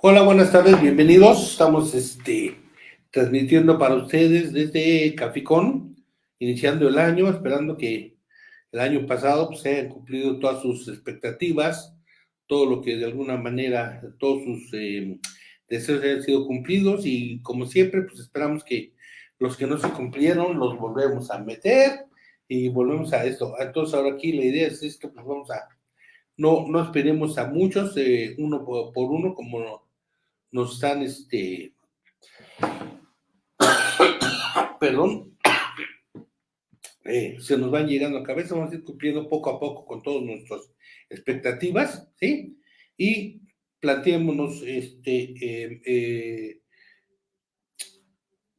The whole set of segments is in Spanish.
Hola, buenas tardes, bienvenidos. Estamos transmitiendo para ustedes desde Caficón, iniciando el año, esperando que el año pasado pues, se hayan cumplido todas sus expectativas, todo lo que de alguna manera, todos sus deseos hayan sido cumplidos y como siempre, pues esperamos que los que no se cumplieron los volvemos a meter y volvemos a esto. Entonces ahora aquí la idea es esto, pues vamos a, no esperemos a muchos, uno por uno, como nos están, perdón, se nos van llegando a cabeza, vamos a ir cumpliendo poco a poco con todas nuestras expectativas, ¿sí? Y planteémonos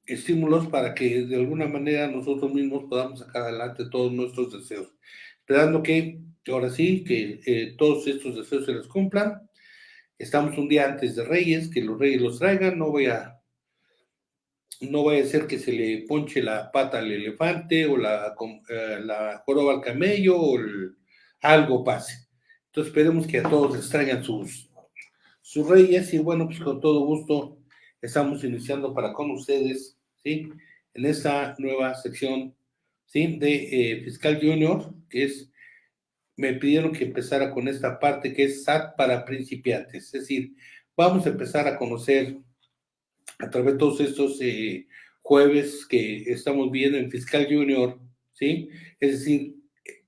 estímulos para que de alguna manera nosotros mismos podamos sacar adelante todos nuestros deseos, esperando que ahora sí, que todos estos deseos se les cumplan. Estamos un día antes de Reyes, que los Reyes los traigan, no vaya a ser que se le ponche la pata al elefante o la joroba al camello o algo pase. Entonces esperemos que a todos les traigan sus reyes y bueno, pues con todo gusto estamos iniciando para con ustedes, ¿sí? En esta nueva sección, ¿sí? De Fiscal Junior, me pidieron que empezara con esta parte que es SAT para principiantes, es decir, vamos a empezar a conocer a través de todos estos jueves que estamos viendo en Fiscal Junior, ¿sí? Es decir,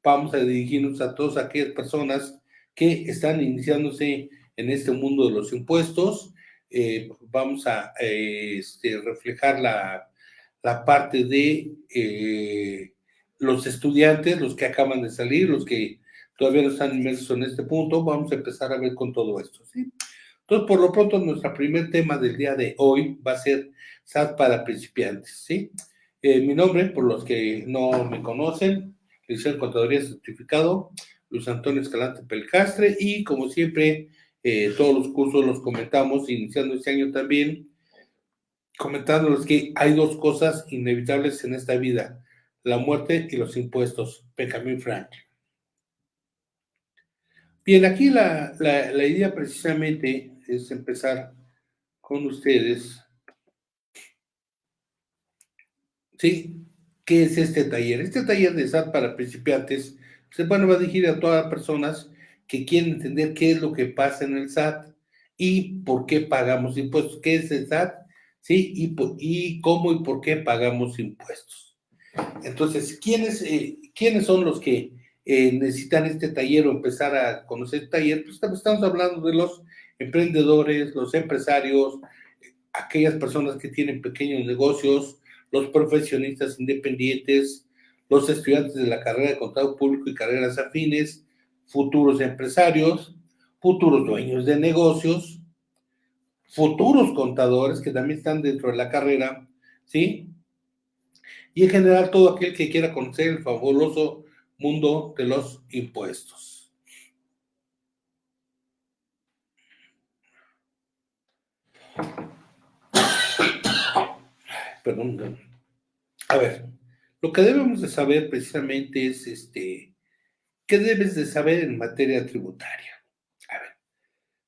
vamos a dirigirnos a todas aquellas personas que están iniciándose en este mundo de los impuestos. Vamos a reflejar la parte de los estudiantes, los que acaban de salir, los que todavía no están inmersos en este punto. Vamos a empezar a ver con todo esto, ¿sí? Entonces, por lo pronto, nuestro primer tema del día de hoy va a ser SAT para principiantes, ¿sí? Mi nombre, por los que no me conocen, licenciado en Contaduría Certificado, Luis Antonio Escalante Pelcastre, y como siempre, todos los cursos los comentamos, iniciando este año también, comentándoles que hay dos cosas inevitables en esta vida, la muerte y los impuestos. Benjamin Franklin. Bien, aquí la idea precisamente es empezar con ustedes. ¿Sí? ¿Qué es este taller? Este taller de SAT para principiantes, pues, bueno, va dirigido a todas las personas que quieren entender qué es lo que pasa en el SAT y por qué pagamos impuestos. ¿Qué es el SAT? ¿Sí? Y cómo y por qué pagamos impuestos. Entonces, ¿quiénes son los que necesitan este taller o empezar a conocer el taller? Pues estamos hablando de los emprendedores, los empresarios, aquellas personas que tienen pequeños negocios, los profesionistas independientes, los estudiantes de la carrera de contador público y carreras afines, futuros empresarios, futuros dueños de negocios, futuros contadores que también están dentro de la carrera, ¿sí? Y en general todo aquel que quiera conocer el fabuloso mundo de los impuestos. Perdón. A ver, lo que debemos de saber precisamente es ¿qué debes de saber en materia tributaria? A ver,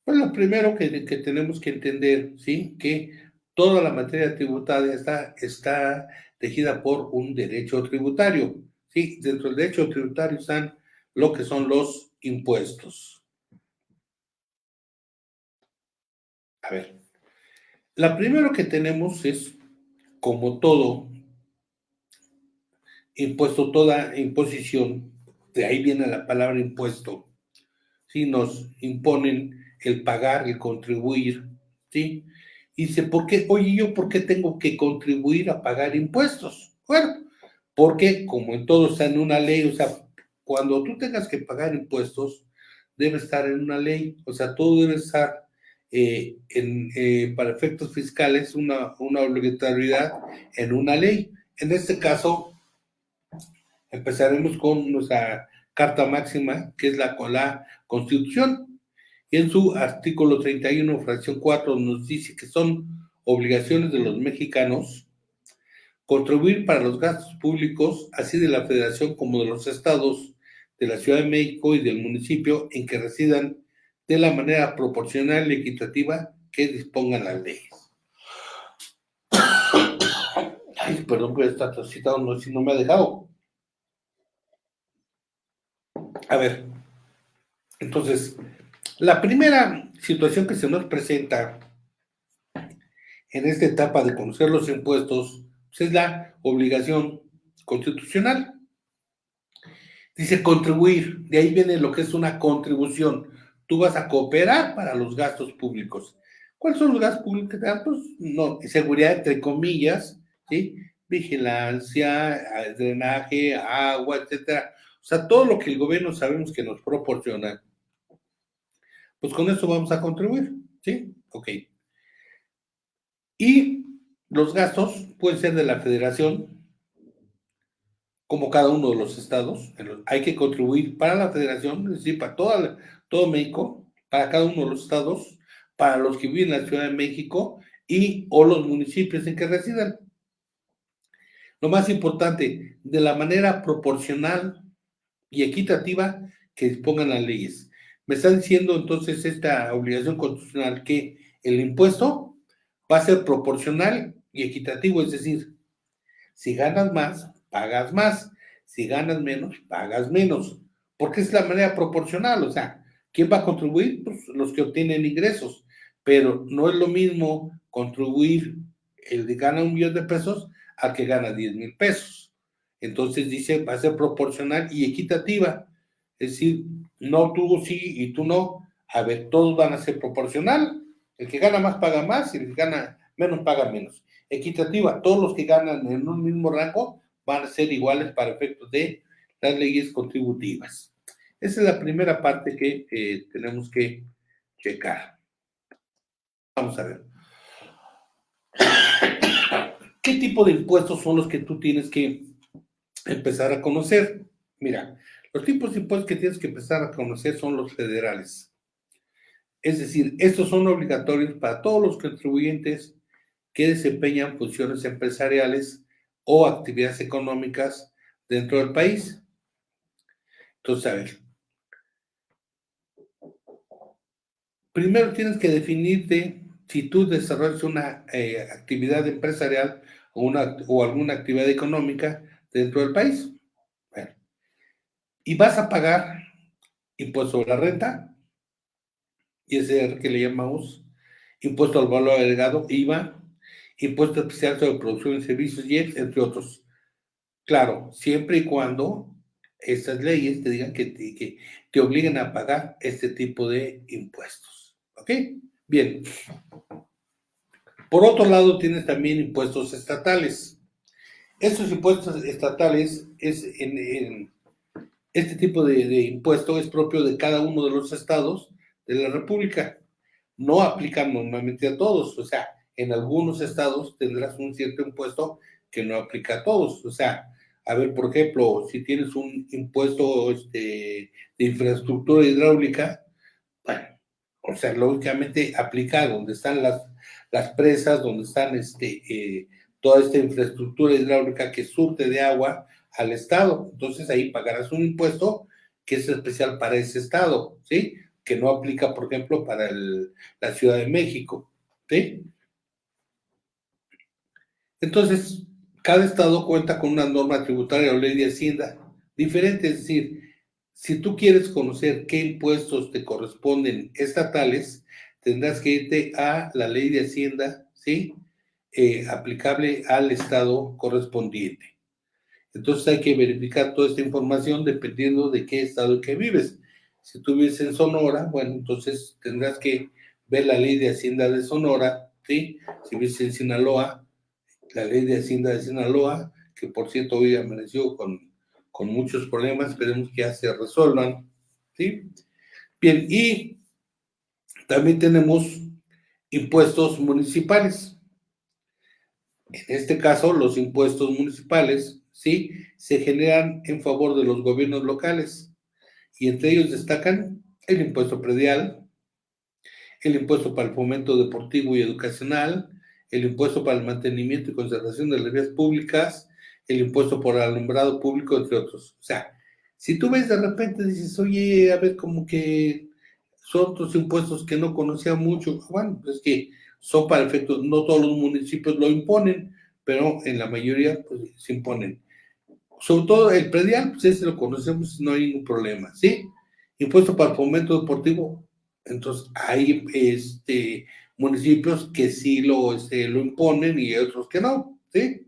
pues lo primero que tenemos que entender, ¿sí? Que toda la materia tributaria está regida por un derecho tributario, ¿sí? Dentro del derecho tributario están lo que son los impuestos. A ver, la primero que tenemos es, como todo impuesto, toda imposición, de ahí viene la palabra impuesto, ¿sí? Nos imponen el pagar, el contribuir, ¿sí? Y dice, ¿por qué? Oye, ¿yo por qué tengo que contribuir a pagar impuestos? Bueno, porque como en todo está en una ley, o sea, cuando tú tengas que pagar impuestos, debe estar en una ley, o sea, todo debe estar para efectos fiscales, una obligatoriedad en una ley. En este caso, empezaremos con nuestra Carta Máxima, que es con la Constitución. Y en su artículo 31, fracción 4, nos dice que son obligaciones de los mexicanos contribuir para los gastos públicos, así de la Federación como de los estados, de la Ciudad de México y del municipio en que residan de la manera proporcional y equitativa que dispongan las leyes. Ay, perdón, pero esta tosita no, si no me ha dejado. A ver, entonces, la primera situación que se nos presenta en esta etapa de conocer los impuestos pues es la obligación constitucional. Dice contribuir, de ahí viene lo que es una contribución. Tú vas a cooperar para los gastos públicos. ¿Cuáles son los gastos públicos que te dan? Pues no, seguridad entre comillas, ¿sí? Vigilancia, drenaje, agua, etcétera. O sea, todo lo que el gobierno sabemos que nos proporciona, pues con eso vamos a contribuir, ¿sí? Ok. Y los gastos pueden ser de la federación, como cada uno de los estados. Hay que contribuir para la federación, es decir, para todo México, para cada uno de los estados, para los que viven en la Ciudad de México y o los municipios en que residan. Lo más importante, de la manera proporcional y equitativa que dispongan las leyes. Me está diciendo entonces esta obligación constitucional que el impuesto va a ser proporcional y equitativo, es decir, si ganas más, pagas más. Si ganas menos, pagas menos. Porque es la manera proporcional. O sea, ¿quién va a contribuir? Pues los que obtienen ingresos. Pero no es lo mismo contribuir el que gana 1,000,000 de pesos al que gana 10,000 pesos. Entonces dice, va a ser proporcional y equitativa. Es decir, no tú sí y tú no. A ver, todos van a ser proporcional. El que gana más paga más y el que gana menos paga menos. Equitativa, todos los que ganan en un mismo rango van a ser iguales para efectos de las leyes contributivas. Esa es la primera parte que tenemos que checar. Vamos a ver. ¿Qué tipo de impuestos son los que tú tienes que empezar a conocer? Mira, los tipos de impuestos que tienes que empezar a conocer son los federales. Es decir, estos son obligatorios para todos los contribuyentes que desempeñan funciones empresariales o actividades económicas dentro del país. Entonces, a ver, primero tienes que definirte si tú desarrollas una actividad empresarial o alguna actividad económica dentro del país. Bueno, y vas a pagar impuesto sobre la renta, ISR que le llamamos, impuesto al valor agregado, IVA, impuesto especial sobre producción y servicios, IEPS, entre otros. Claro, siempre y cuando estas leyes te digan que te obliguen a pagar este tipo de impuestos. ¿Ok? Bien. Por otro lado, tienes también impuestos estatales. Estos impuestos estatales, este tipo de impuesto es propio de cada uno de los estados de la República. No aplican normalmente a todos. O sea, en algunos estados tendrás un cierto impuesto que no aplica a todos. O sea, a ver, por ejemplo, si tienes un impuesto de infraestructura hidráulica, bueno, o sea, lógicamente aplica donde están las presas, donde están toda esta infraestructura hidráulica que surte de agua al estado. Entonces ahí pagarás un impuesto que es especial para ese estado, ¿sí? Que no aplica, por ejemplo, para la Ciudad de México, ¿sí? Entonces, cada estado cuenta con una norma tributaria o ley de Hacienda diferente, es decir, si tú quieres conocer qué impuestos te corresponden estatales, tendrás que irte a la ley de Hacienda, ¿sí? Aplicable al estado correspondiente. Entonces hay que verificar toda esta información dependiendo de qué estado en que vives. Si tú vives en Sonora, bueno, entonces tendrás que ver la ley de Hacienda de Sonora, ¿sí? Si vives en Sinaloa, la ley de Hacienda de Sinaloa, que por cierto hoy amaneció con muchos problemas, esperemos que ya se resuelvan, ¿sí? Bien, y también tenemos impuestos municipales. En este caso, los impuestos municipales, ¿sí? Se generan en favor de los gobiernos locales y entre ellos destacan el impuesto predial, el impuesto para el fomento deportivo y educacional, el impuesto para el mantenimiento y conservación de las vías públicas, el impuesto por alumbrado público, entre otros. O sea, si tú ves de repente, dices, oye, a ver, como que son otros impuestos que no conocía mucho. Bueno, es que son para efectos, no todos los municipios lo imponen, pero en la mayoría pues, se imponen. Sobre todo el predial, pues ese lo conocemos, no hay ningún problema, ¿sí? Impuesto para el fomento deportivo, entonces hay municipios que sí lo imponen y otros que no, ¿sí?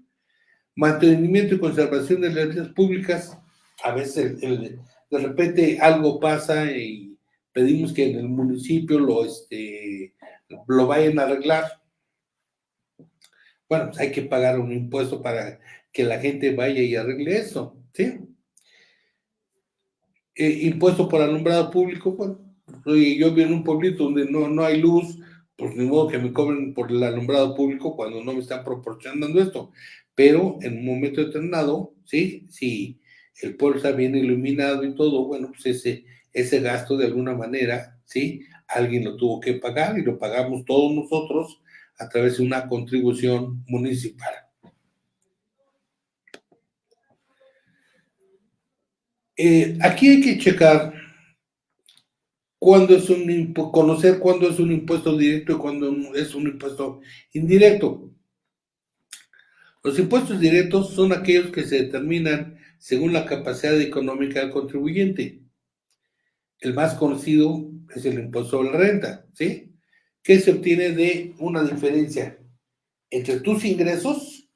Mantenimiento y conservación de las vías públicas, a veces de repente algo pasa y pedimos que en el municipio lo vayan a arreglar. Bueno, pues hay que pagar un impuesto para que la gente vaya y arregle eso, ¿sí? Impuesto por alumbrado público, bueno, yo vivo en un pueblito donde no hay luz, pues ni modo que me cobren por el alumbrado público cuando no me están proporcionando esto. Pero en un momento determinado, sí, si el pueblo está bien iluminado y todo, bueno, pues ese gasto de alguna manera, sí, alguien lo tuvo que pagar y lo pagamos todos nosotros a través de una contribución municipal. Aquí hay que checar conocer cuándo es un impuesto directo y cuándo es un impuesto indirecto. Los impuestos directos son aquellos que se determinan según la capacidad económica del contribuyente. El más conocido es el impuesto sobre la renta, ¿sí? Que se obtiene de una diferencia entre tus ingresos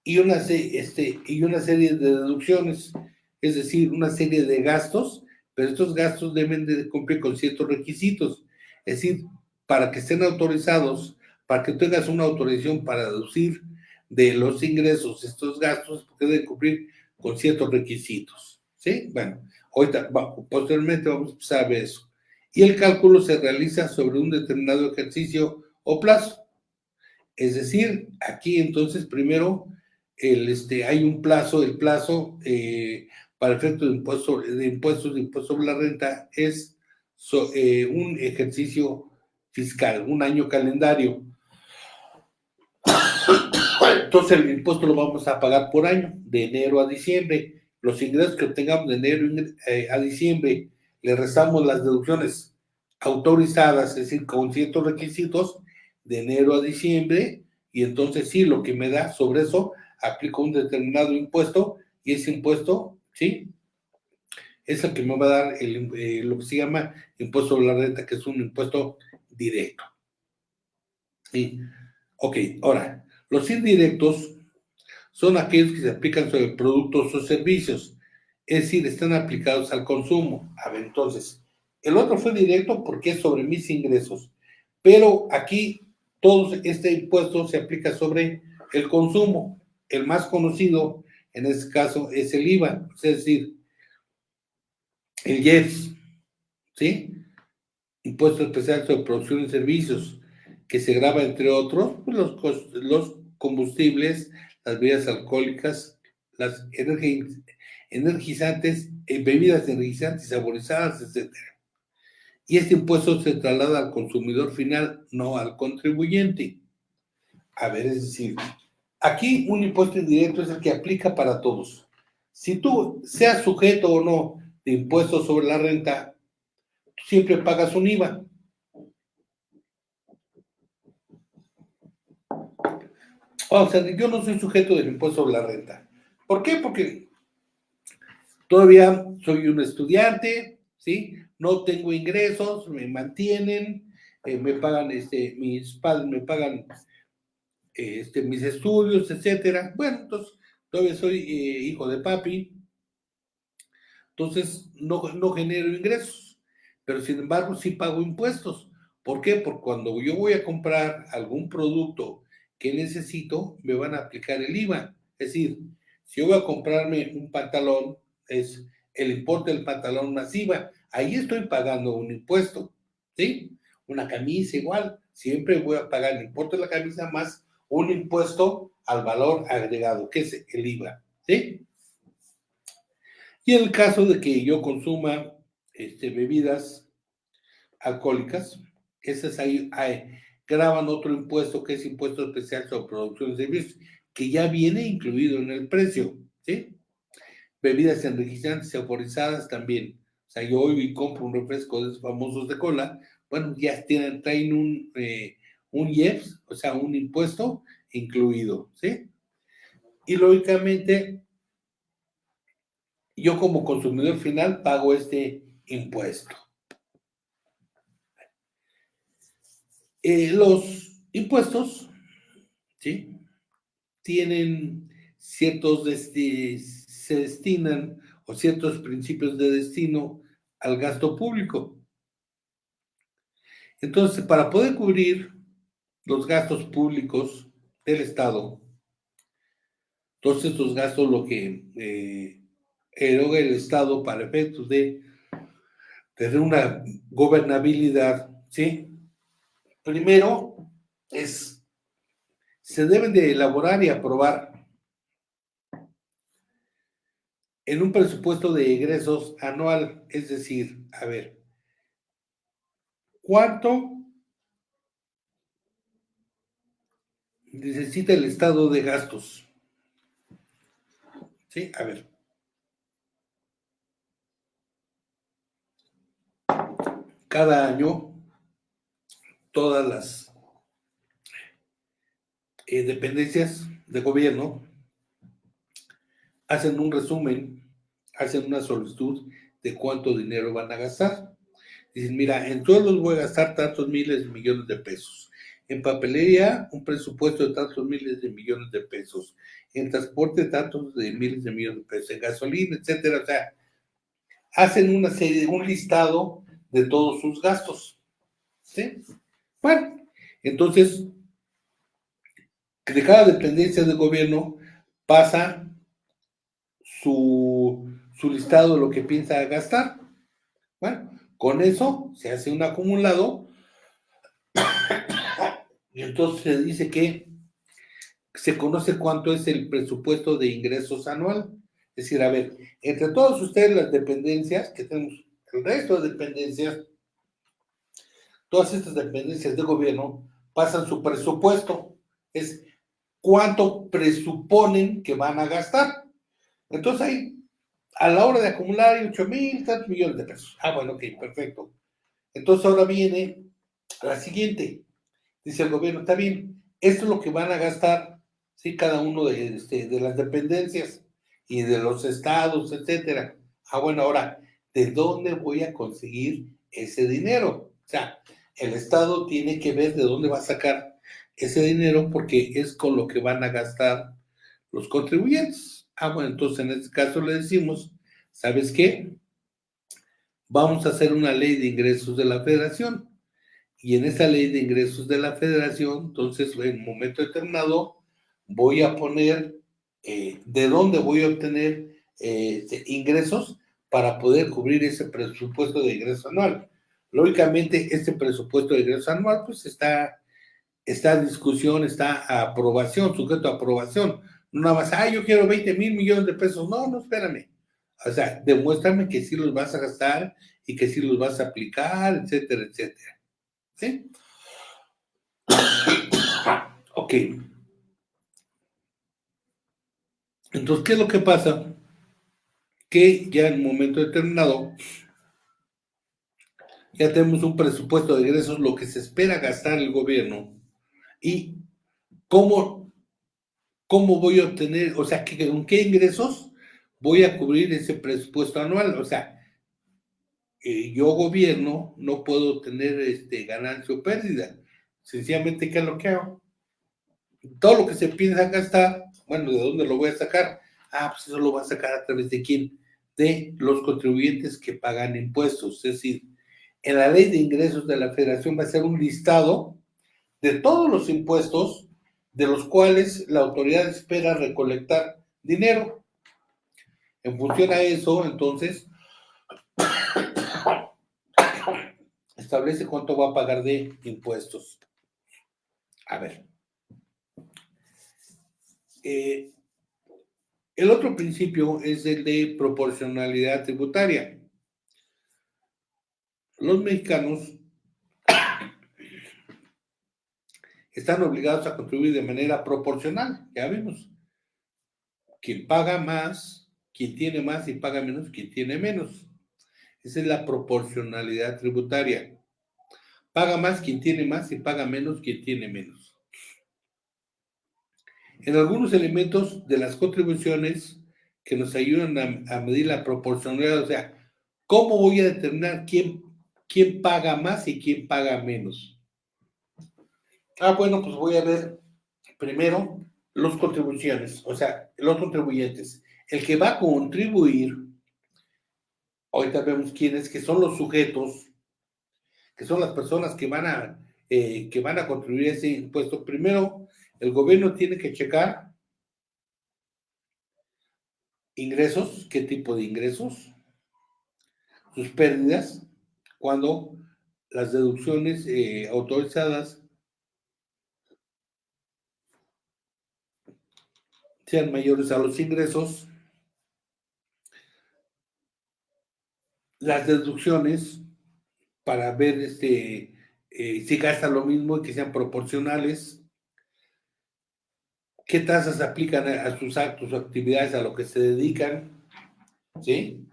y una serie de deducciones, es decir, una serie de gastos, pero estos gastos deben de cumplir con ciertos requisitos, es decir, para que estén autorizados, para que tengas una autorización para deducir de los ingresos estos gastos, porque deben cumplir con ciertos requisitos, ¿sí? Bueno, posteriormente vamos a empezar a ver eso. Y el cálculo se realiza sobre un determinado ejercicio o plazo. Es decir, aquí entonces primero hay un plazo, el plazo para efectos de impuestos sobre la renta es un ejercicio fiscal, un año calendario. Entonces el impuesto lo vamos a pagar por año, de enero a diciembre. Los ingresos que obtengamos de enero a diciembre, le restamos las deducciones autorizadas, es decir, con ciertos requisitos, de enero a diciembre, y entonces sí, lo que me da sobre eso, aplico un determinado impuesto, y ese impuesto, sí, es el que me va a dar lo que se llama impuesto sobre la renta, que es un impuesto directo. ¿Sí? Ok, ahora, los indirectos son aquellos que se aplican sobre productos o servicios, es decir, están aplicados al consumo. A ver, entonces, el otro fue directo porque es sobre mis ingresos, pero aquí todo este impuesto se aplica sobre el consumo. El más conocido en este caso es el IVA, es decir, el IEPS, ¿sí? Impuesto especial sobre producción y servicios, que se grava entre otros pues, los combustibles, las bebidas alcohólicas, las energizantes, bebidas energizantes, saborizadas, etc. Y este impuesto se traslada al consumidor final, no al contribuyente. A ver, es decir, aquí un impuesto indirecto es el que aplica para todos. Si tú seas sujeto o no de impuestos sobre la renta, tú siempre pagas un IVA. O sea, yo no soy sujeto del impuesto sobre la renta. ¿Por qué? Porque todavía soy un estudiante, ¿sí? No tengo ingresos, me mantienen, me pagan, mis padres me pagan mis estudios, etcétera. Bueno, entonces todavía soy hijo de papi, entonces no genero ingresos, pero sin embargo sí pago impuestos. ¿Por qué? Porque cuando yo voy a comprar algún producto que necesito, me van a aplicar el IVA. Es decir, si yo voy a comprarme un pantalón, es el importe del pantalón más IVA. Ahí estoy pagando un impuesto, ¿sí? Una camisa igual, siempre voy a pagar el importe de la camisa más un impuesto al valor agregado, que es el IVA, ¿sí? Y en el caso de que yo consuma bebidas alcohólicas, esas ahí graban otro impuesto que es impuesto especial sobre producción de servicios, que ya viene incluido en el precio, ¿sí? Bebidas energizantes y saborizadas también. sea, yo hoy y compro un refresco de esos famosos de cola, bueno, ya traen un IEPS, o sea, un impuesto incluido, ¿sí? Y lógicamente, yo como consumidor final pago este impuesto. Los impuestos, ¿sí? Tienen se destinan o ciertos principios de destino al gasto público. Entonces, para poder cubrir los gastos públicos del Estado, todos estos gastos, lo que eroga el Estado para efectos de tener una gobernabilidad, ¿sí? Primero, se deben de elaborar y aprobar en un presupuesto de egresos anual, es decir, a ver, ¿cuánto necesita el estado de gastos? Sí, a ver, cada año todas las dependencias de gobierno hacen un resumen, hacen una solicitud de cuánto dinero van a gastar. Dicen, mira, en sueldos voy a gastar tantos miles de millones de pesos. En papelería, un presupuesto de tantos miles de millones de pesos. En transporte, tantos de miles de millones de pesos. En gasolina, etcétera. O sea, hacen una serie, un listado de todos sus gastos. ¿Sí? Bueno, entonces, de cada dependencia del gobierno pasa su listado de lo que piensa gastar. Bueno, con eso se hace un acumulado y entonces se dice que se conoce cuánto es el presupuesto de ingresos anual. Es decir, a ver, entre todos ustedes las dependencias que tenemos, el resto de dependencias, todas estas dependencias de gobierno pasan su presupuesto. Es cuánto presuponen que van a gastar. Entonces ahí, a la hora de acumular, hay 8,000 tantos millones de pesos. Ah, bueno, ok, perfecto. Entonces ahora viene la siguiente. Dice el gobierno, está bien, esto es lo que van a gastar, ¿sí? Cada uno de las dependencias y de los estados, etcétera. Ah, bueno, ahora, ¿de dónde voy a conseguir ese dinero? O sea, el estado tiene que ver de dónde va a sacar ese dinero porque es con lo que van a gastar los contribuyentes. Ah, bueno, entonces en este caso le decimos, ¿sabes qué? Vamos a hacer una ley de ingresos de la federación. Y en esa ley de ingresos de la federación, entonces en un momento determinado voy a poner de dónde voy a obtener ingresos para poder cubrir ese presupuesto de ingreso anual. Lógicamente, este presupuesto de ingreso anual pues está en discusión, está a aprobación, sujeto a aprobación. No nada más, yo quiero 20,000 millones de pesos. No, no, espérame. O sea, demuéstrame que sí los vas a gastar y que sí los vas a aplicar, etcétera, etcétera. ¿Sí? Ok. Entonces, ¿qué es lo que pasa? Que ya en un momento determinado ya tenemos un presupuesto de ingresos, lo que se espera gastar el gobierno y cómo, cómo voy a obtener, o sea, con qué ingresos voy a cubrir ese presupuesto anual. O sea, yo gobierno no puedo tener ganancia o pérdida. Sencillamente, ¿qué es lo que hago? Todo lo que se piensa gastar, bueno, ¿de dónde lo voy a sacar? Pues eso lo va a sacar a través de quién, de los contribuyentes que pagan impuestos. Es decir, en la ley de ingresos de la federación va a ser un listado de todos los impuestos de los cuales la autoridad espera recolectar dinero. En función a eso, entonces, establece cuánto va a pagar de impuestos. A ver. El otro principio es el de proporcionalidad tributaria. Los mexicanos están obligados a contribuir de manera proporcional, ya vemos. Quien paga más, quien tiene más y paga menos, quien tiene menos. Esa es la proporcionalidad tributaria. Paga más quien tiene más y paga menos quien tiene menos. En algunos elementos de las contribuciones que nos ayudan a medir la proporcionalidad, o sea, ¿cómo voy a determinar quién paga más y quién paga menos? Bueno, pues voy a ver primero los contribuciones, o sea, los contribuyentes. El que va a contribuir, ahorita vemos quiénes, que son los sujetos, que son las personas que van a contribuir a ese impuesto. Primero, el gobierno tiene que checar ingresos, qué tipo de ingresos, sus pérdidas, cuando las deducciones autorizadas sean mayores a los ingresos, las deducciones para ver si gasta lo mismo y que sean proporcionales, qué tasas aplican a sus actos o actividades, a lo que se dedican, ¿sí?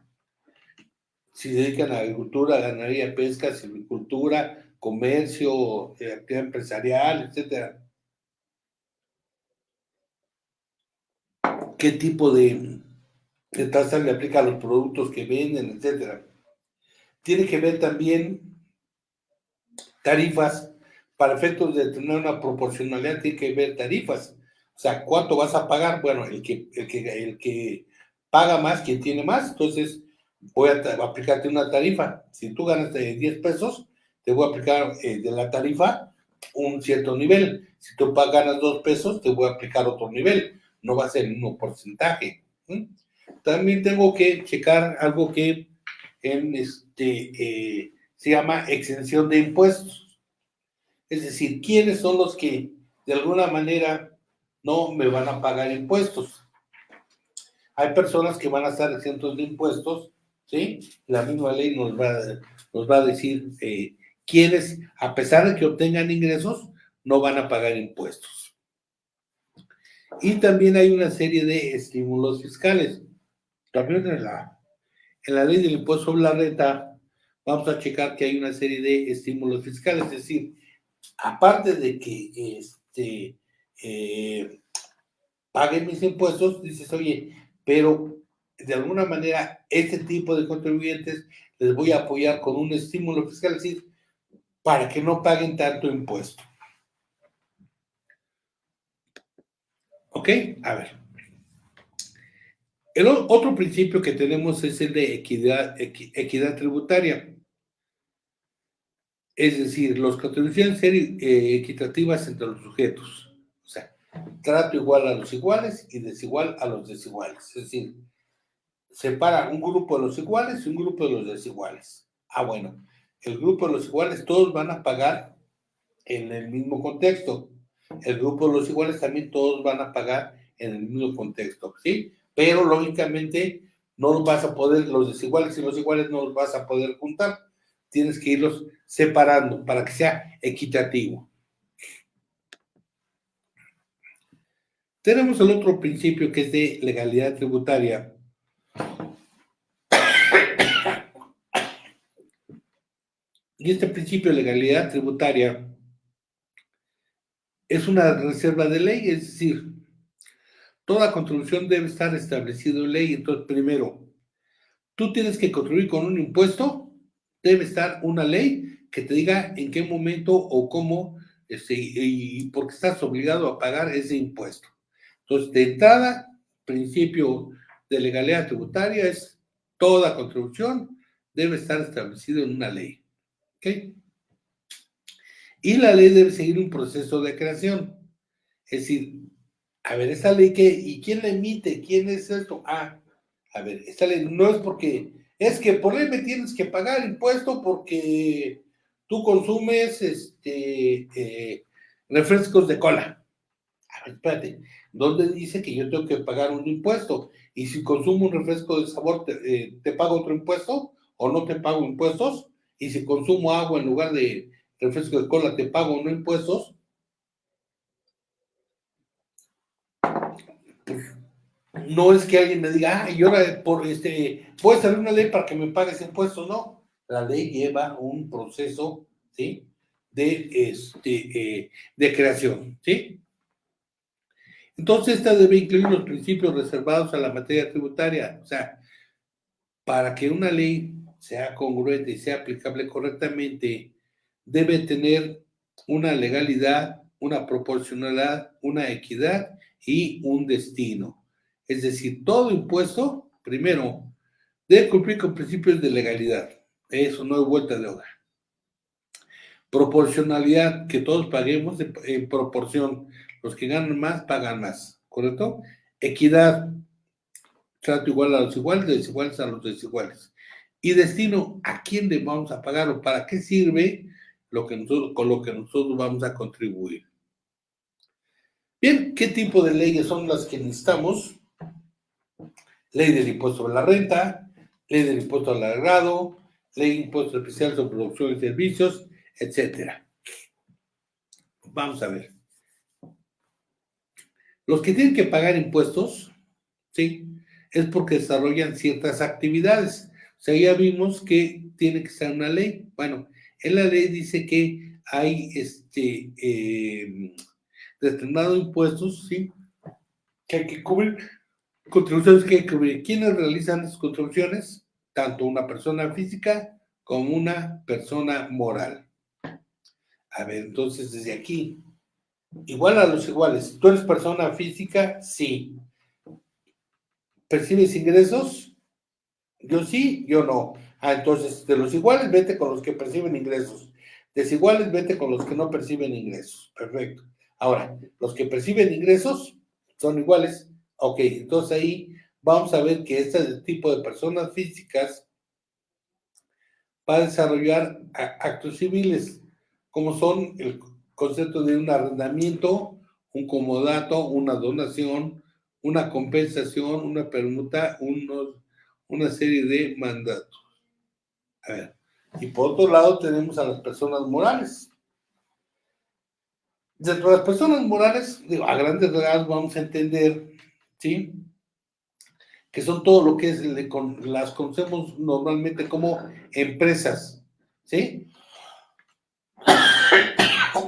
Si se dedican a agricultura, ganadería, pesca, silvicultura, comercio, actividad empresarial, etcétera. ¿Qué tipo de tasa le aplica a los productos que venden, etcétera? Tiene que ver también tarifas, para efectos de tener una proporcionalidad, tiene que ver tarifas. O sea, ¿cuánto vas a pagar? Bueno, el que paga más, quien tiene más, entonces voy a aplicarte una tarifa. Si tú ganas 10 pesos, te voy a aplicar de la tarifa un cierto nivel. Si tú ganas 2 pesos, te voy a aplicar otro nivel. No va a ser el mismo porcentaje. También tengo que checar algo que se llama exención de impuestos. Es decir, ¿quiénes son los que de alguna manera no me van a pagar impuestos? Hay personas que van a estar exentos de impuestos, ¿sí? La misma ley nos va a decir quiénes, a pesar de que obtengan ingresos, no van a pagar impuestos. Y también hay una serie de estímulos fiscales. También en la ley del impuesto sobre la renta, vamos a checar que hay una serie de estímulos fiscales, es decir, aparte de que paguen mis impuestos, dices, oye, pero de alguna manera este tipo de contribuyentes les voy a apoyar con un estímulo fiscal, es decir, para que no paguen tanto impuesto. ¿Ok? A ver. El otro principio que tenemos es el de equidad tributaria. Es decir, las contribuciones ser equitativas entre los sujetos. O sea, trato igual a los iguales y desigual a los desiguales. Es decir, separa un grupo de los iguales y un grupo de los desiguales. Bueno, el grupo de los iguales todos van a pagar en el mismo contexto. El grupo de los iguales también todos van a pagar en el mismo contexto, ¿sí? Pero lógicamente no los vas a poder, los desiguales y los iguales no los vas a poder juntar. Tienes que irlos separando para que sea equitativo. Tenemos el otro principio que es de legalidad tributaria. Y este principio de legalidad tributaria es una reserva de ley, es decir, toda contribución debe estar establecido en ley. Entonces, primero, tú tienes que contribuir con un impuesto, debe estar una ley que te diga en qué momento o cómo y por qué estás obligado a pagar ese impuesto. Entonces, de entrada, principio de legalidad tributaria es toda contribución debe estar establecido en una ley. ¿Ok? Y la ley debe seguir un proceso de creación. Es decir, a ver, esta ley ¿y quién la emite? ¿Quién es esto? A ver, esta ley no es porque, es que por ley me tienes que pagar impuesto porque tú consumes refrescos de cola. A ver, espérate, ¿dónde dice que yo tengo que pagar un impuesto? Y si consumo un refresco de sabor, ¿te pago otro impuesto o no te pago impuestos? Y si consumo agua en lugar de refresco de cola, ¿te pago no impuestos? Pues No es que alguien me diga, y ahora voy a salir una ley para que me pagues impuestos. No, la ley lleva un proceso, ¿sí? De creación, ¿sí? Entonces, esta debe incluir los principios reservados a la materia tributaria. O sea, para que una ley sea congruente y sea aplicable correctamente, debe tener una legalidad, una proporcionalidad, una equidad y un destino. Es decir, todo impuesto, primero, debe cumplir con principios de legalidad. Eso no hay vuelta de hoja. Proporcionalidad, que todos paguemos en proporción. Los que ganan más, pagan más. ¿Correcto? Equidad, trato igual a los iguales, desiguales a los desiguales. Y destino, ¿a quién le vamos a pagar o para qué sirve con lo que nosotros vamos a contribuir? Bien, ¿qué tipo de leyes son las que necesitamos? Ley del impuesto sobre la renta, ley del impuesto al agregado, ley de impuesto especial sobre producción y servicios, etcétera. Vamos a ver. Los que tienen que pagar impuestos, ¿sí? Es porque desarrollan ciertas actividades. O sea, ya vimos que tiene que ser una ley. Bueno, en la ley dice que hay determinados impuestos, ¿sí? Que hay que cubrir, contribuciones que hay que cubrir. ¿Quiénes realizan las contribuciones? Tanto una persona física como una persona moral. A ver, entonces desde aquí, igual a los iguales. ¿Tú eres persona física? Sí. ¿Percibes ingresos? Yo sí, yo no. Ah, entonces, de los iguales, vete con los que perciben ingresos. Desiguales, vete con los que no perciben ingresos. Perfecto. Ahora, los que perciben ingresos son iguales. Ok, entonces ahí vamos a ver que este tipo de personas físicas va a desarrollar actos civiles, como son el concepto de un arrendamiento, un comodato, una donación, una compensación, una permuta, una serie de mandatos. A ver. Y por otro lado tenemos a las personas morales. Dentro de las personas morales, digo, a grandes rasgos vamos a entender, ¿sí? Que son todo lo que las conocemos normalmente como empresas, ¿sí?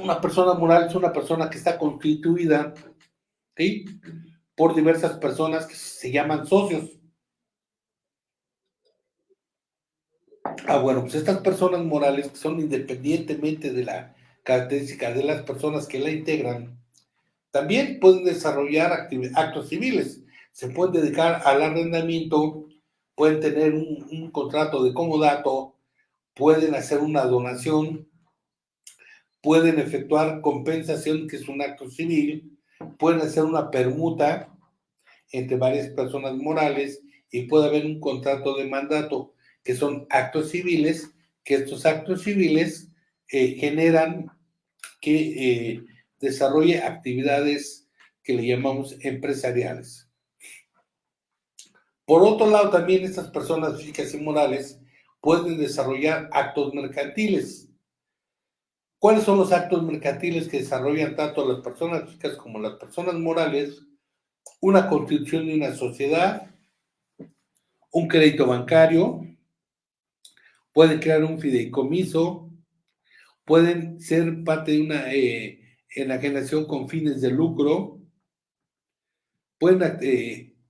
Una persona moral es una persona que está constituida, ¿sí? Por diversas personas que se llaman socios. Ah, bueno, pues estas personas morales que son independientemente de la característica de las personas que la integran, también pueden desarrollar actos civiles. Se pueden dedicar al arrendamiento, pueden tener un contrato de comodato, pueden hacer una donación, pueden efectuar compensación, que es un acto civil, pueden hacer una permuta entre varias personas morales y puede haber un contrato de mandato, que son actos civiles, que estos actos civiles generan que desarrolle actividades que le llamamos empresariales. Por otro lado, también estas personas físicas y morales pueden desarrollar actos mercantiles. ¿Cuáles son los actos mercantiles que desarrollan tanto las personas físicas como las personas morales? Una constitución de una sociedad, un crédito bancario, pueden crear un fideicomiso, pueden ser parte de una enajenación con fines de lucro, pueden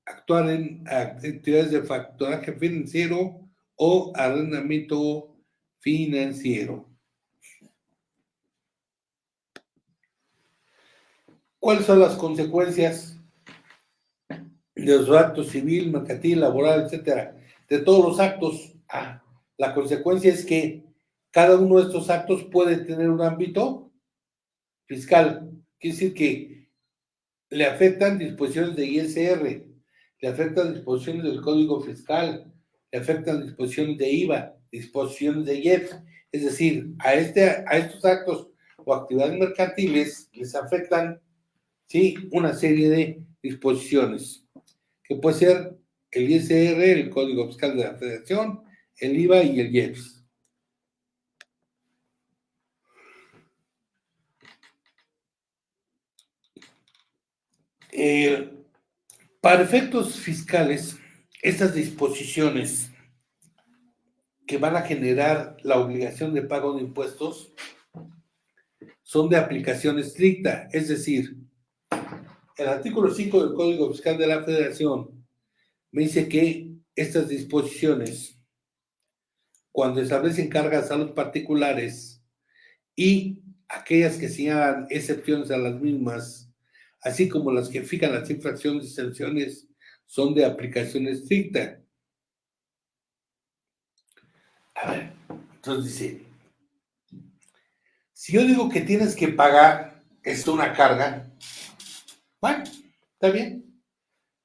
actuar en actividades de factoraje financiero o arrendamiento financiero. ¿Cuáles son las consecuencias de los actos civil, mercantil, laboral, etcétera? De todos los actos. La consecuencia es que cada uno de estos actos puede tener un ámbito fiscal. Quiere decir que le afectan disposiciones de ISR, le afectan disposiciones del Código Fiscal, le afectan disposiciones de IVA, disposiciones de IEPS. Es decir, a estos actos o actividades mercantiles les afectan, ¿sí? Una serie de disposiciones, que puede ser el ISR, el Código Fiscal de la Federación, el IVA y el IEPS. Para efectos fiscales, estas disposiciones que van a generar la obligación de pago de impuestos son de aplicación estricta, es decir, el artículo 5 del Código Fiscal de la Federación me dice que estas disposiciones, cuando establecen cargas a los particulares y aquellas que señalan excepciones a las mismas, así como las que fijan las infracciones y sanciones, son de aplicación estricta. A ver, entonces dice, si yo digo que tienes que pagar, es una carga, bueno, está bien.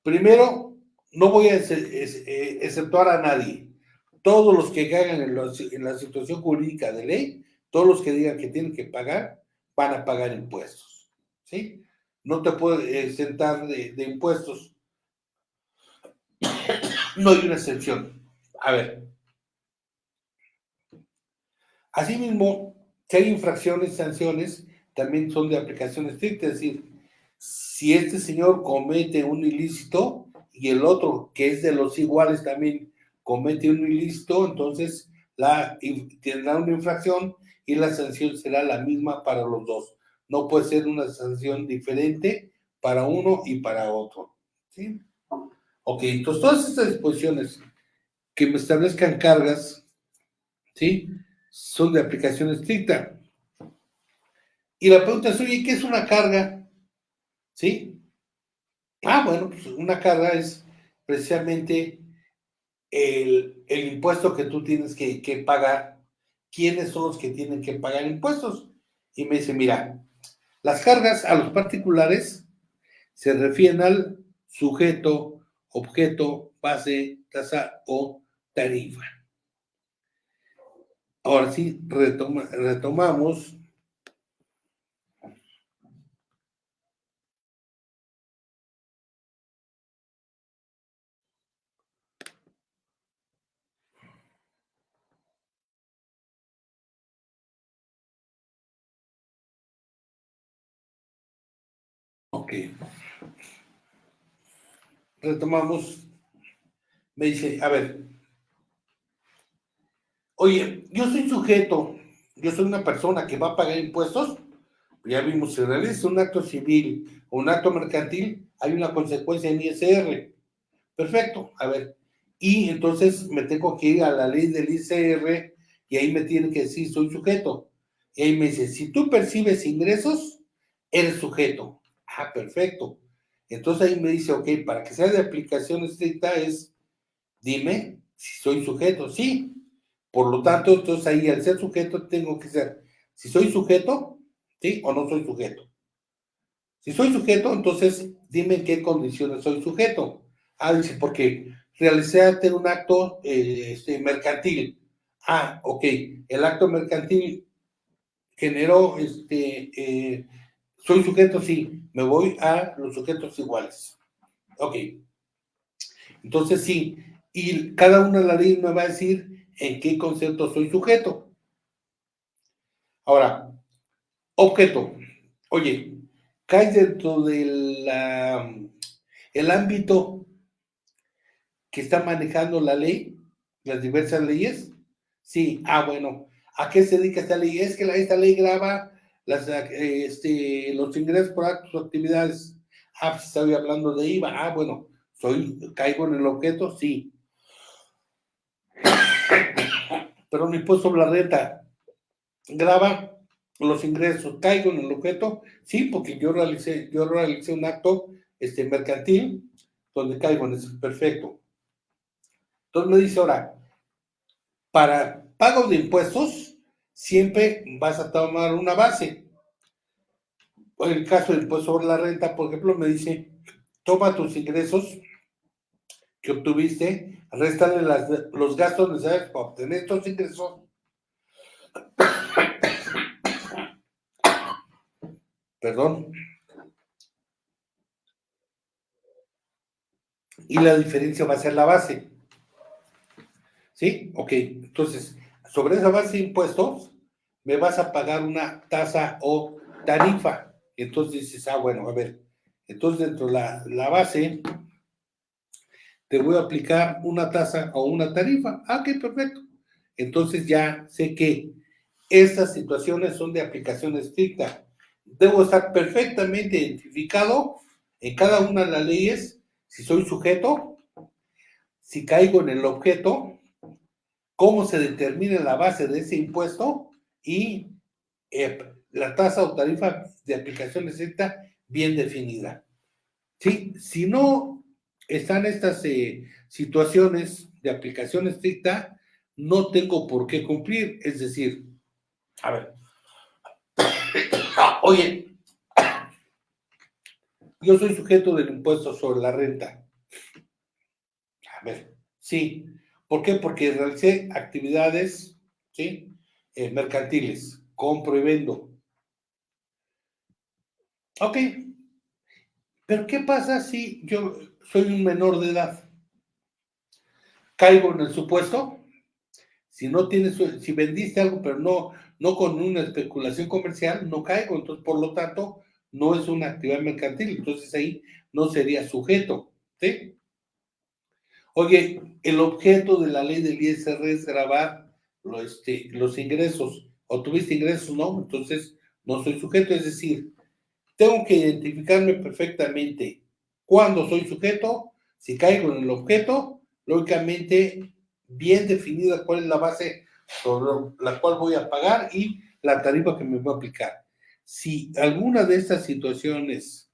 Primero, no voy a exceptuar a nadie. Todos los que caigan en la situación jurídica de ley, todos los que digan que tienen que pagar, van a pagar impuestos. ¿Sí? No te puedes exentar de impuestos. No hay una excepción. A ver. Asimismo, si hay infracciones, sanciones, también son de aplicación estricta. Es decir, si este señor comete un ilícito y el otro, que es de los iguales, también comete un ilícito, entonces tendrá una infracción y la sanción será la misma para los dos. No puede ser una sanción diferente para uno y para otro. ¿Sí? Ok, entonces todas estas disposiciones que me establezcan cargas, ¿sí? Son de aplicación estricta. Y la pregunta es, oye, ¿qué es una carga? ¿Sí? Bueno, pues una carga es precisamente el impuesto que tú tienes que pagar. ¿Quiénes son los que tienen que pagar impuestos? Y me dice, mira, las cargas a los particulares se refieren al sujeto, objeto, base, tasa o tarifa. Ahora sí, retomamos. Ok, retomamos. Me dice, a ver, oye, yo soy sujeto, yo soy una persona que va a pagar impuestos. Ya vimos, si realiza un acto civil o un acto mercantil, hay una consecuencia en ISR. Perfecto, a ver. Y entonces me tengo que ir a la ley del ISR y ahí me tienen que decir, soy sujeto. Y ahí me dice, si tú percibes ingresos, eres sujeto. Perfecto. Entonces ahí me dice, ok, para que sea de aplicación estricta es, dime si soy sujeto. Sí. Por lo tanto, entonces ahí al ser sujeto tengo que ser, si soy sujeto, ¿sí? O no soy sujeto. Si soy sujeto, entonces dime en qué condiciones soy sujeto. Dice, porque realicé un acto mercantil. Ok, el acto mercantil generó, soy sujeto, sí, me voy a los sujetos iguales. Ok, entonces sí, y cada una de las leyes me va a decir en qué concepto soy sujeto. Ahora, objeto. Oye, cae dentro del el ámbito que está manejando la ley, las diversas leyes. Sí, bueno, ¿a qué se dedica esta ley? Es que esta ley grava los ingresos por actos o actividades. Pues estoy hablando de IVA. Bueno, caigo en el objeto, sí. Pero mi impuesto sobre la renta grava los ingresos, caigo en el objeto, sí, porque yo realicé un acto mercantil donde caigo en eso, perfecto. Entonces me dice ahora, para pago de impuestos, siempre vas a tomar una base. En el caso del impuesto sobre la renta, por ejemplo, me dice, toma tus ingresos que obtuviste, réstale los gastos necesarios para obtener estos ingresos. Perdón. Y la diferencia va a ser la base. ¿Sí? Ok, entonces, sobre esa base de impuestos, me vas a pagar una tasa o tarifa. Entonces dices, bueno, a ver, entonces dentro de la base, te voy a aplicar una tasa o una tarifa. Ah, ok, perfecto. Entonces ya sé que estas situaciones son de aplicación estricta. Debo estar perfectamente identificado en cada una de las leyes si soy sujeto, si caigo en el objeto, cómo se determina la base de ese impuesto y la tasa o tarifa de aplicación estricta bien definida. ¿Sí? Si no están estas situaciones de aplicación estricta, no tengo por qué cumplir. Es decir, a ver, oye, yo soy sujeto del impuesto sobre la renta. A ver, sí. ¿Por qué? Porque realicé actividades, ¿sí? Mercantiles, compro y vendo. Ok, pero ¿qué pasa si yo soy un menor de edad? ¿Caigo en el supuesto? Si no tienes, si vendiste algo, pero no con una especulación comercial, no caigo. Entonces, por lo tanto, no es una actividad mercantil. Entonces, ahí no sería sujeto. ¿Sí? Oye, el objeto de la ley del ISR es grabar los ingresos. O tuviste ingresos, ¿no? Entonces, no soy sujeto. Es decir, tengo que identificarme perfectamente cuándo soy sujeto, si caigo en el objeto, lógicamente bien definida cuál es la base sobre la cual voy a pagar y la tarifa que me voy a aplicar. Si alguna de estas situaciones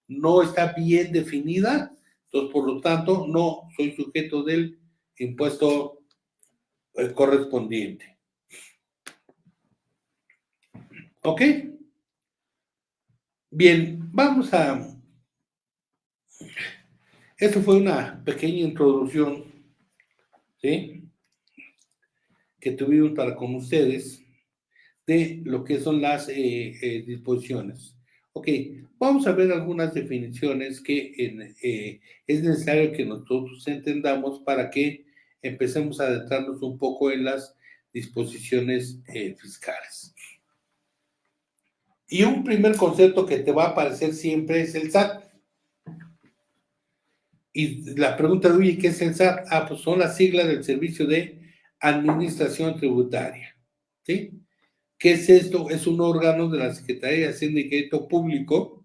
no está bien definida, entonces por lo tanto no soy sujeto del impuesto correspondiente. ¿Ok? Bien, vamos a... Esto fue una pequeña introducción, ¿sí? Que tuvimos para con ustedes de lo que son las disposiciones. Ok, vamos a ver algunas definiciones que es necesario que nosotros entendamos para que empecemos a adentrarnos un poco en las disposiciones fiscales. Y un primer concepto que te va a aparecer siempre es el SAT. Y la pregunta de, oye, ¿qué es el SAT? Ah, pues son las siglas del Servicio de Administración Tributaria. ¿Sí? ¿Qué es esto? Es un órgano de la Secretaría de Hacienda y Crédito Público.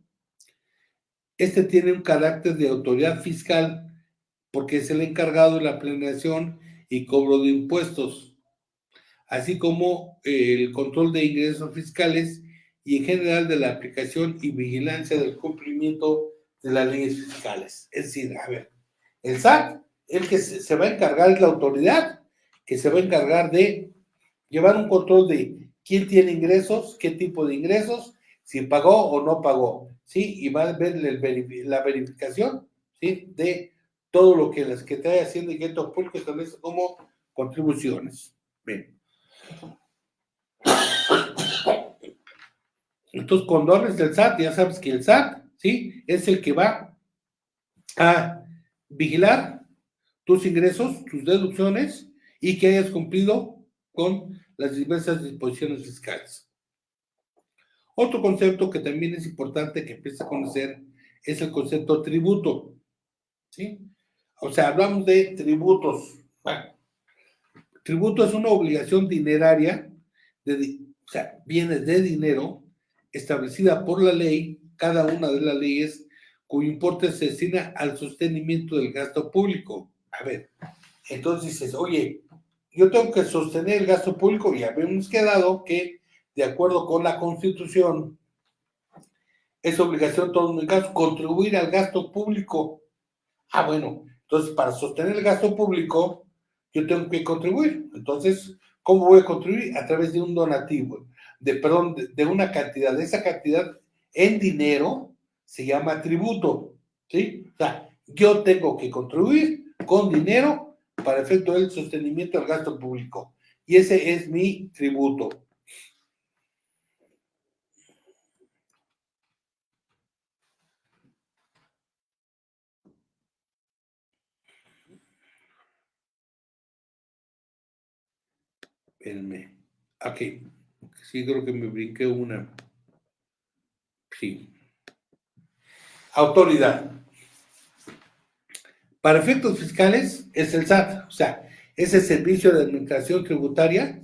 Este tiene un carácter de autoridad fiscal porque es el encargado de la planeación y cobro de impuestos, así como el control de ingresos fiscales y en general de la aplicación y vigilancia del cumplimiento de las leyes fiscales. Es decir, a ver, el SAT, el que se va a encargar es la autoridad que se va a encargar de llevar un control de quién tiene ingresos, qué tipo de ingresos, si pagó o no pagó, ¿sí? Y va a ver la verificación, ¿sí? De todo lo que la Secretaría de Hacienda y Crédito Público establece como contribuciones. Bien. Entonces, cuando hables del SAT, ya sabes que el SAT, ¿sí? Es el que va a vigilar tus ingresos, tus deducciones y que hayas cumplido con las diversas disposiciones fiscales. Otro concepto que también es importante que empieces a conocer es el concepto tributo, ¿sí? O sea, hablamos de tributos. Bueno, tributo es una obligación dineraria, o sea, viene de dinero establecida por la ley, cada una de las leyes, cuyo importe se destina al sostenimiento del gasto público. A ver, entonces dices, oye, yo tengo que sostener el gasto público y habíamos quedado que, de acuerdo con la Constitución, es obligación todo mi gasto, contribuir al gasto público. Ah, bueno, entonces para sostener el gasto público, yo tengo que contribuir. Entonces, ¿cómo voy a contribuir? A través de un donativo, de una cantidad. De esa cantidad en dinero se llama tributo, ¿sí? O sea, yo tengo que contribuir con dinero para efecto del sostenimiento del gasto público. Y ese es mi tributo. Espérenme. Ok. Sí, creo que me brinqué una. Sí. Autoridad. Para efectos fiscales es el SAT, o sea, ese servicio de administración tributaria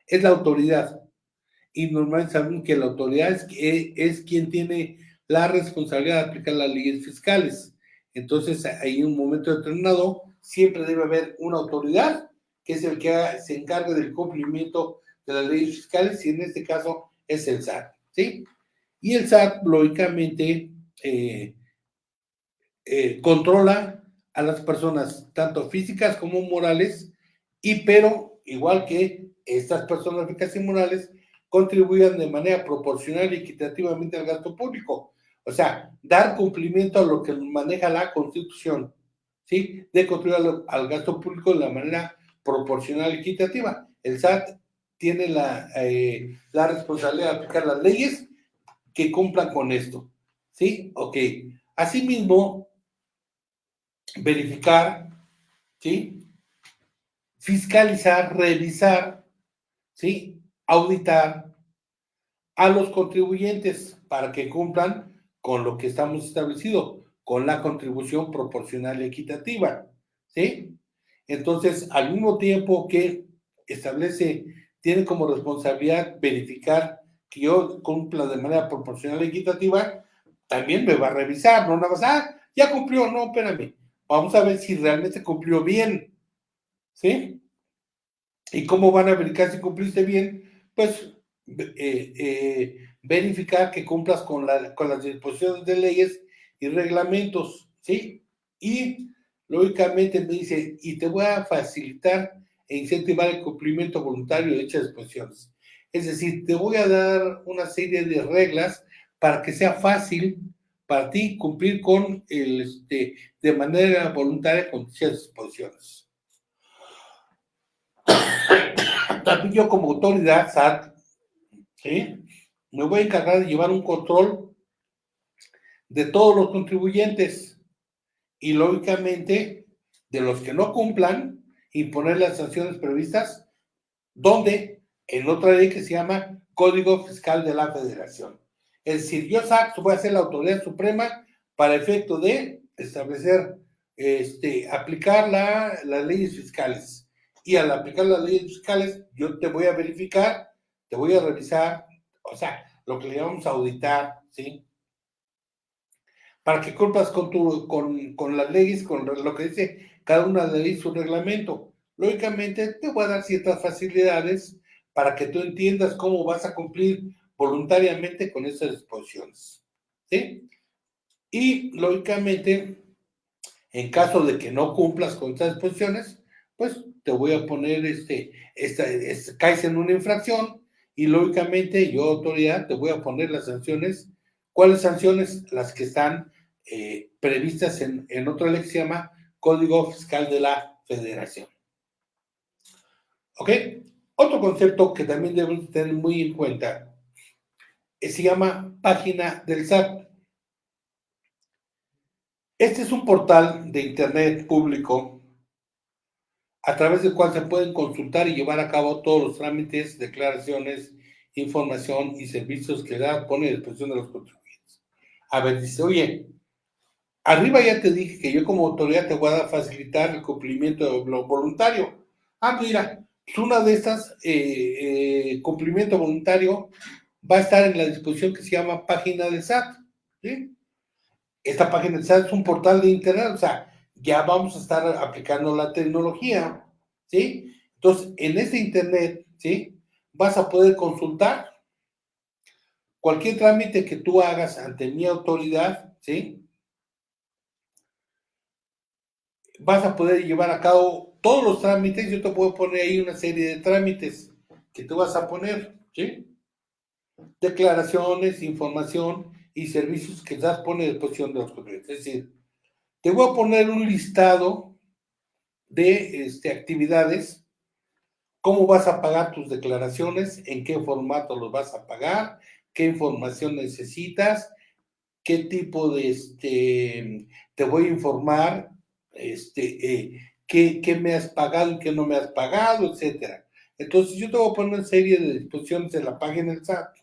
es la autoridad. Y normalmente saben que la autoridad es quien tiene la responsabilidad de aplicar las leyes fiscales. Entonces, hay un momento determinado, siempre debe haber una autoridad que es el que se encargue del cumplimiento de las leyes fiscales, y en este caso es el SAT, ¿sí? Y el SAT, lógicamente, controla a las personas, tanto físicas como morales, pero igual que estas personas físicas y morales, contribuyan de manera proporcional y equitativamente al gasto público. O sea, dar cumplimiento a lo que maneja la Constitución, ¿sí? De contribuir al gasto público de la manera proporcional y equitativa. El SAT tiene la responsabilidad de aplicar las leyes que cumplan con esto, ¿sí? Ok. Asimismo, verificar, ¿sí? Fiscalizar, revisar, ¿sí? Auditar a los contribuyentes para que cumplan con lo que estamos establecido, con la contribución proporcional y equitativa, ¿sí? Entonces, al mismo tiempo que establece, tiene como responsabilidad verificar que yo cumpla de manera proporcional y equitativa, también me va a revisar, no nada más, ya cumplió, no, espérame, vamos a ver si realmente cumplió bien, ¿sí? ¿Y cómo van a verificar si cumpliste bien? Pues verificar que cumplas con las disposiciones de leyes y reglamentos, ¿sí? Y lógicamente me dice, y te voy a facilitar e incentivar el cumplimiento voluntario de dichas disposiciones. Es decir, te voy a dar una serie de reglas para que sea fácil para ti cumplir de manera voluntaria con dichas disposiciones. También yo como autoridad SAT, ¿sí? Me voy a encargar de llevar un control de todos los contribuyentes y lógicamente de los que no cumplan, imponer las sanciones previstas, donde en otra ley que se llama Código Fiscal de la Federación. Es decir, yo SAT voy a ser la autoridad suprema para efecto de establecer, aplicar las leyes fiscales. Y al aplicar las leyes fiscales, yo te voy a verificar, te voy a revisar, o sea, lo que le llamamos auditar, ¿sí? Para que cumplas con las leyes, con lo que dice cada una de las leyes, su reglamento. Lógicamente, te voy a dar ciertas facilidades para que tú entiendas cómo vas a cumplir voluntariamente con esas disposiciones, ¿sí? Y, lógicamente, en caso de que no cumplas con estas disposiciones, pues te voy a poner, caes en una infracción y, lógicamente, yo, autoridad, te voy a poner las sanciones. ¿Cuáles sanciones? Las que están previstas en otra ley que se llama Código Fiscal de la Federación. ¿Ok? Otro concepto que también debemos tener muy en cuenta se llama página del SAT. Este es un portal de internet público a través del cual se pueden consultar y llevar a cabo todos los trámites, declaraciones, información y servicios que pone a disposición de los contribuyentes. A ver, dice, oye, arriba ya te dije que yo como autoridad te voy a facilitar el cumplimiento de lo voluntario. Mira, una de estas, cumplimiento voluntario, va a estar en la disposición que se llama página del SAT, ¿sí? Esta página del SAT es un portal de internet, o sea, ya vamos a estar aplicando la tecnología, ¿sí? Entonces, en este internet, ¿sí? Vas a poder consultar cualquier trámite que tú hagas ante mi autoridad, ¿sí? Vas a poder llevar a cabo todos los trámites. Yo te puedo poner ahí una serie de trámites que tú vas a poner, ¿sí? Declaraciones, información y servicios que SAT pone a disposición de los contribuyentes. Es decir, te voy a poner un listado de actividades, cómo vas a pagar tus declaraciones, en qué formato los vas a pagar, qué información necesitas, qué tipo te voy a informar, qué me has pagado y qué no me has pagado, etcétera. Entonces, yo te voy a poner una serie de disposiciones en la página del SAT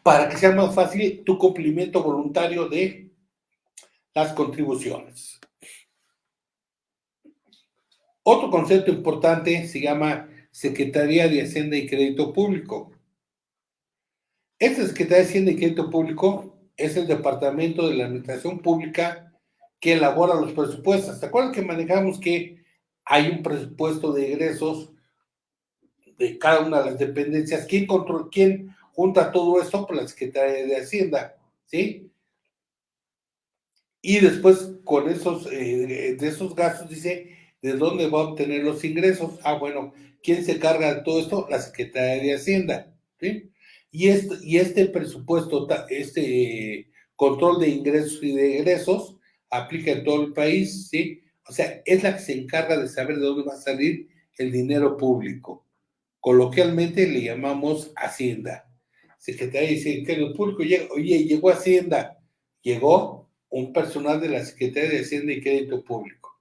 para que sea más fácil tu cumplimiento voluntario de las contribuciones. Otro concepto importante se llama Secretaría de Hacienda y Crédito Público. Esta Secretaría de Hacienda y Crédito Público es el departamento de la administración pública que elabora los presupuestos. ¿Se acuerdan que manejamos que hay un presupuesto de egresos de cada una de las dependencias? ¿Quién junta todo esto? Por la Secretaría de Hacienda, ¿sí? Y después con de esos gastos dice de dónde va a obtener los ingresos. Bueno, ¿quién se carga de todo esto? La Secretaría de Hacienda, ¿sí? Y este presupuesto, este control de ingresos y de egresos aplica en todo el país, ¿sí? O sea, es la que se encarga de saber de dónde va a salir el dinero público. Coloquialmente le llamamos Hacienda. Secretaría de Crédito Público, oye, llegó Hacienda, llegó un personal de la Secretaría de Hacienda y Crédito Público.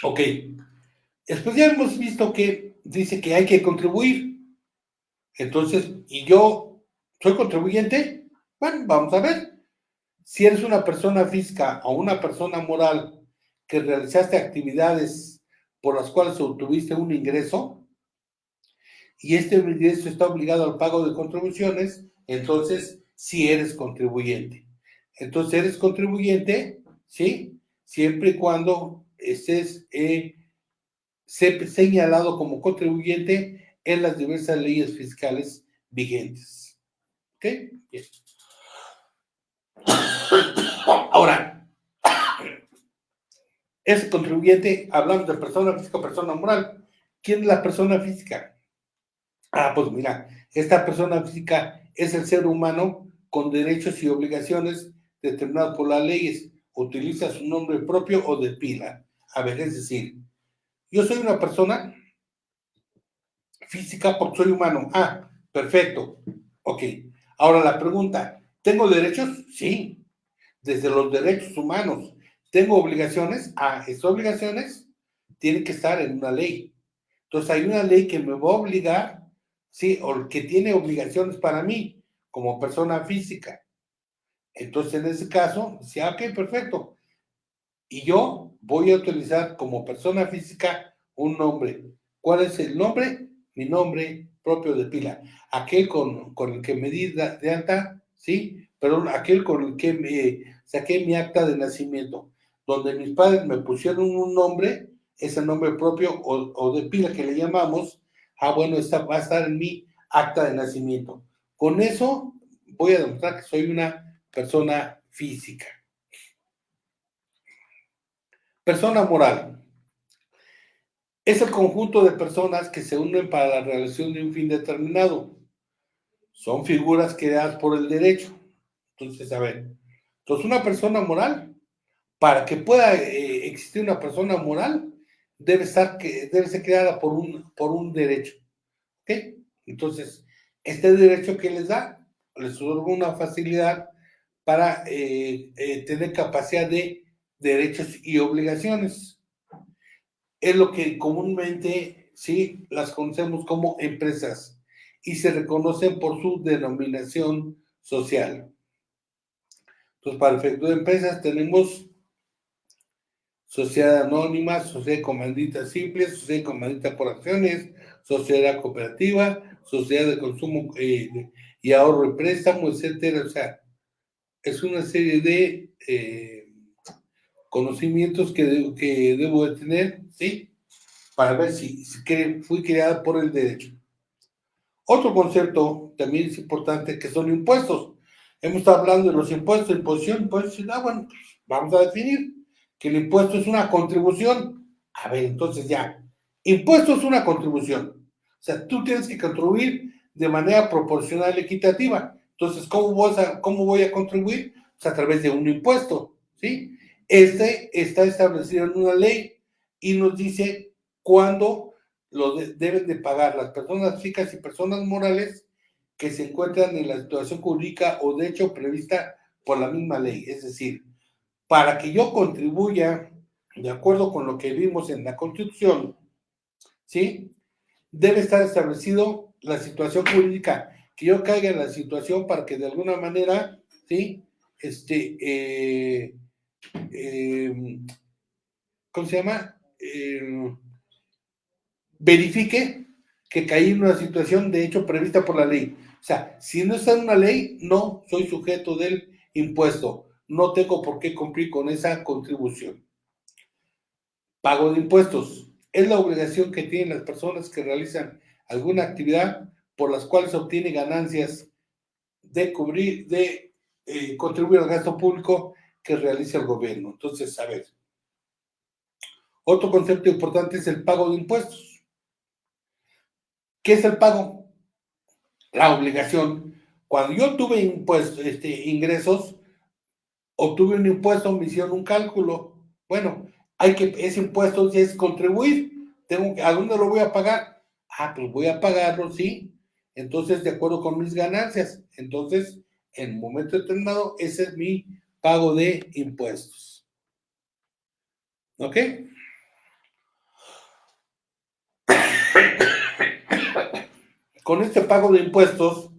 Ok, después ya hemos visto que dice que hay que contribuir. Entonces, ¿y yo soy contribuyente? Bueno, vamos a ver. Si eres una persona física o una persona moral que realizaste actividades por las cuales obtuviste un ingreso, y este ingreso está obligado al pago de contribuciones, entonces sí eres contribuyente. Entonces eres contribuyente, ¿sí? Siempre y cuando estés señalado como contribuyente en las diversas leyes fiscales vigentes. ¿Ok? Bien. Ahora, ese contribuyente, hablamos de persona física o persona moral. ¿Quién es la persona física? Pues mira, esta persona física es el ser humano con derechos y obligaciones determinados por las leyes. Utiliza su nombre propio o de pila. A ver, es decir, yo soy una persona física porque soy humano. Perfecto. Ok. Ahora la pregunta, ¿tengo derechos? Sí, desde los derechos humanos. ¿Tengo obligaciones? Esas obligaciones tienen que estar en una ley. Entonces hay una ley que me va a obligar, sí, o que tiene obligaciones para mí como persona física. Entonces en ese caso, sí, ok, perfecto. Y yo voy a utilizar como persona física un nombre. ¿Cuál es el nombre? Mi nombre propio de pila. Aquel con el que me di de alta, ¿sí? Perdón, aquel con el que me saqué mi acta de nacimiento. Donde mis padres me pusieron un nombre, ese nombre propio o de pila que le llamamos, bueno, va a estar en mi acta de nacimiento. Con eso voy a demostrar que soy una persona física. Persona moral. Es el conjunto de personas que se unen para la realización de un fin determinado. Son figuras creadas por el derecho. Entonces, a ver, entonces una persona moral, para que pueda existir una persona moral, debe ser creada por un derecho. ¿Ok? Entonces, este derecho que les da, les otorga una facilidad para tener capacidad de derechos y obligaciones. Es lo que comúnmente, sí, las conocemos como empresas y se reconocen por su denominación social. Entonces, para efecto de empresas tenemos sociedad anónima, sociedad comandita simple, sociedad comandita por acciones, sociedad cooperativa, sociedad de consumo y ahorro y préstamo, etcétera. O sea, es una serie de conocimientos que debo de tener, ¿sí? Para ver si fui creada por el derecho. Otro concepto también es importante que son impuestos. Hemos estado hablando de los impuestos, imposición, impuestos. Bueno, pues vamos a definir que el impuesto es una contribución. A ver, entonces ya, impuesto es una contribución. O sea, tú tienes que contribuir de manera proporcional y equitativa. Entonces, ¿cómo voy a contribuir? Pues a través de un impuesto, ¿sí? Este está establecido en una ley y nos dice cuándo deben de pagar las personas físicas y personas morales que se encuentran en la situación jurídica o de hecho prevista por la misma ley. Es decir, para que yo contribuya de acuerdo con lo que vimos en la Constitución, ¿sí? Debe estar establecido la situación jurídica, que yo caiga en la situación para que de alguna manera, ¿sí? ¿cómo se llama? Verifique que caí en una situación de hecho prevista por la ley. O sea, si no está en una ley, no soy sujeto del impuesto. No tengo por qué cumplir con esa contribución. Pago de impuestos. Es la obligación que tienen las personas que realizan alguna actividad por las cuales obtiene ganancias de contribuir al gasto público que realiza el gobierno. Entonces, a ver, otro concepto importante es el pago de impuestos. ¿Qué es el pago? La obligación. Cuando yo tuve ingresos, obtuve un impuesto, me hicieron un cálculo. Bueno, ese impuesto ya es contribuir. ¿A dónde lo voy a pagar? Pues voy a pagarlo, sí. Entonces, de acuerdo con mis ganancias. Entonces, en un momento determinado, ese es mi pago de impuestos. ¿Ok? Con este pago de impuestos,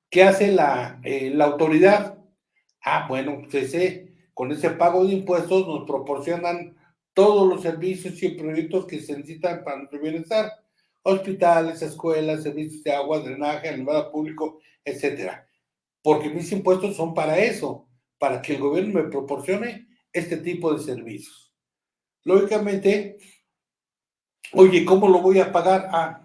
¿qué hace la autoridad? Bueno, pues con ese pago de impuestos nos proporcionan todos los servicios y proyectos que se necesitan para nuestro bienestar. Hospitales, escuelas, servicios de agua, drenaje, alumbrado público, etcétera. Porque mis impuestos son para eso, para que el gobierno me proporcione este tipo de servicios. Lógicamente, oye, ¿cómo lo voy a pagar?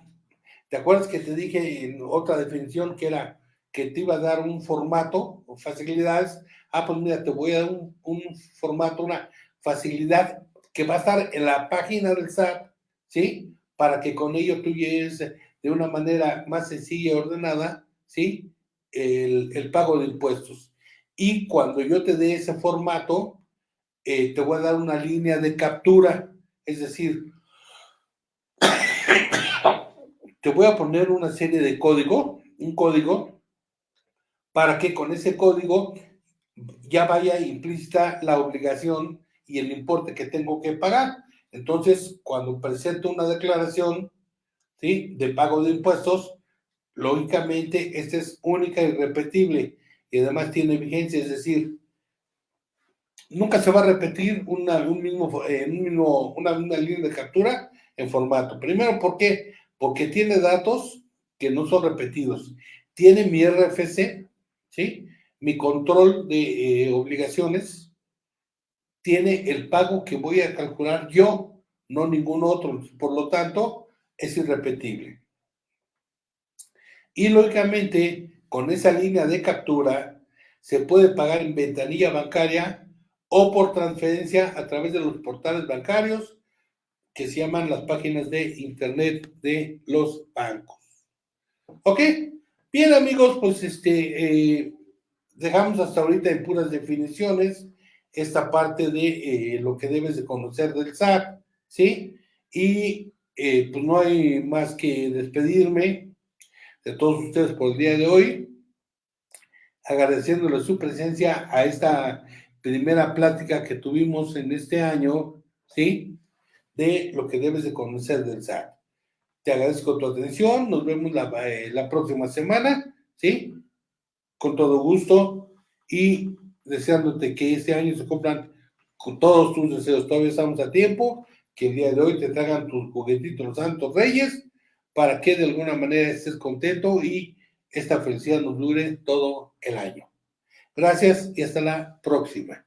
¿Te acuerdas que te dije en otra definición que era que te iba a dar un formato o facilidades? Pues mira, te voy a dar un formato, una facilidad que va a estar en la página del SAT, ¿sí? Para que con ello tú lleves de una manera más sencilla y ordenada, ¿sí? El pago de impuestos. Y cuando yo te dé ese formato, te voy a dar una línea de captura, es decir, te voy a poner una serie de un código, para que con ese código ya vaya implícita la obligación y el importe que tengo que pagar. Entonces, cuando presento una declaración, ¿sí?, de pago de impuestos, lógicamente esta es única y repetible y además tiene vigencia, es decir, nunca se va a repetir una línea de captura en formato. Primero, ¿por qué? Porque tiene datos que no son repetidos. Tiene mi RFC, ¿sí? Mi control de obligaciones. Tiene el pago que voy a calcular yo, no ningún otro. Por lo tanto, es irrepetible. Y lógicamente, con esa línea de captura, se puede pagar en ventanilla bancaria o por transferencia a través de los portales bancarios que se llaman las páginas de internet de los bancos. ¿Ok? Bien, amigos, pues dejamos hasta ahorita en puras definiciones esta parte de lo que debes de conocer del SAT, ¿sí? Y pues no hay más que despedirme de todos ustedes por el día de hoy, agradeciéndole su presencia a esta primera plática que tuvimos en este año, ¿sí? De lo que debes de conocer del SAT. Te agradezco tu atención, nos vemos la próxima semana, ¿sí? Con todo gusto y deseándote que este año se cumplan con todos tus deseos. Todavía estamos a tiempo, que el día de hoy te traigan tus juguetitos los Santos Reyes para que de alguna manera estés contento y esta felicidad nos dure todo el año. Gracias y hasta la próxima.